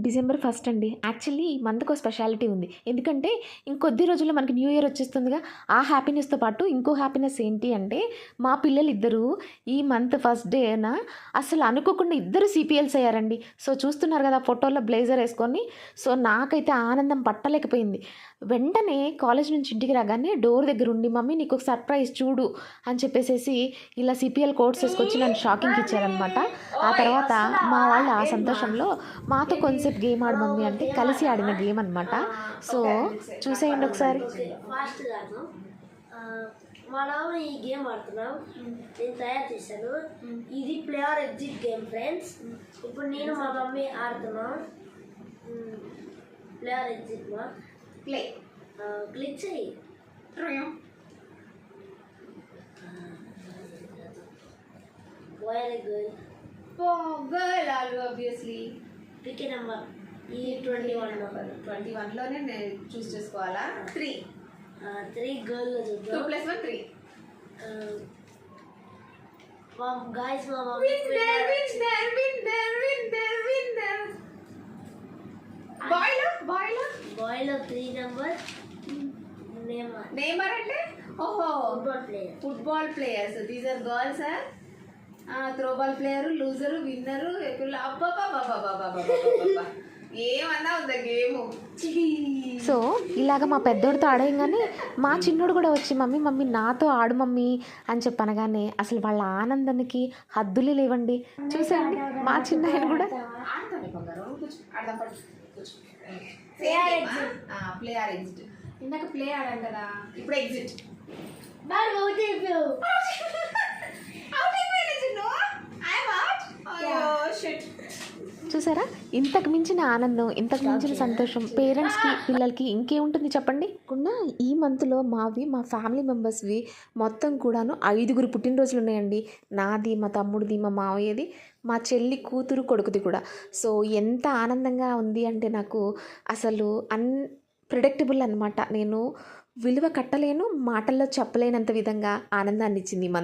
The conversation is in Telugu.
డిసెంబర్ 1 అండి. యాక్చువల్లీ ఈ మంత్‌కో స్పెషాలిటీ ఉంది. ఎందుకంటే ఇంకొద్ది రోజుల్లో మనకి న్యూ ఇయర్ వచ్చేస్తుందిగా. ఆ హ్యాపీనెస్‌తో పాటు ఇంకో హ్యాపీనెస్ ఏంటి అంటే మా పిల్లలిద్దరూ ఈ మంత్ ఫస్ట్ డేన అసలు అనుకోకుండా ఇద్దరు సీపీఎల్స్ అయ్యారండి. సో చూస్తున్నారు కదా ఫోటోలో బ్లేజర్ ఏసుకొని. సో నాకైతే ఆనందం పట్టలేకపోయింది. వెంటనే కాలేజ్ నుంచి ఇంటికి రాగానే డోర్ దగ్గర ఉండి మమ్మీ నీకొక సర్ప్రైజ్ చూడు అని చెప్పేసేసి ఇలా సీపీఎల్ కోట్స్ ఏసుకొచ్చి నన్ను షాకింగ్‌కి ఇచ్చారనమాట. ఆ తర్వాత మా వాళ్ళు ఆ సంతోషంలో మాతో కొంతసేపు గేమ్ ఆడు మమ్మీ అంటే కలిసి ఆడిన గేమ్ అనమాట. సో చూసేయండి ఒకసారి. ఫాస్ట్ కాదు, మనం ఈ గేమ్ ఆడుతున్నాం. నేను తయారు చేశాను. ఇది ప్లేయర్ ఎగ్జిట్ గేమ్ ఫ్రెండ్స్. ఇప్పుడు నేను మా మమ్మీ ఆడుతున్నాం. ప్లేయర్ ఎగ్జిట్ మా ప్లే క్లిక్ చేయి. Wire girl obviously pick number ఈ 21 నెంబర్ 21లోనే నేను చూస్ చేసుకోవాలా? 3 గర్ల్ చూద్దాం. 2 + 1 3 guys మా మమ్మీ బాయ్లో 3 నెంబర్ నేమర్ అంటే ఓహో football player. Football players. These are girls. Throwball player, loser, winner. అబ్బా ఏమన్నా ఉందా గేము. సో ఇలాగ మా పెద్దోడితో ఆడేయంగానే మా చిన్నోడు కూడా వచ్చి మమ్మీ మమ్మీ నాతో ఆడు మమ్మీ అని చెప్పనగానే అసలు వాళ్ళ ఆనందానికి హద్దులే లేవండి. చూసండి మా చిన్న ఆయన కూడా ప్లేయర్ ఎగ్జిట్. ఇందాక ప్లే ఆడాం కదా, ఇప్పుడు ఎగ్జిట్. చూసారా, ఇంతకు మించిన ఆనందం, ఇంతకు మించిన సంతోషం పేరెంట్స్కి పిల్లలకి ఇంకేముంటుంది చెప్పండి. కూడా ఈ మంత్లో మా ఫ్యామిలీ మెంబర్స్వి మొత్తం కూడాను 5 పుట్టినరోజులు ఉన్నాయండి. నాది, మా తమ్ముడిది, మా మావయ్యది, మా చెల్లి కూతురు కొడుకుది కూడా. సో ఎంత ఆనందంగా ఉంది అంటే నాకు అసలు అన్ప్రిడిక్టబుల్ అనమాట. నేను విలువ కట్టలేను, మాటల్లో చెప్పలేనంత విధంగా ఆనందాన్ని ఇచ్చింది ఈ మంత్.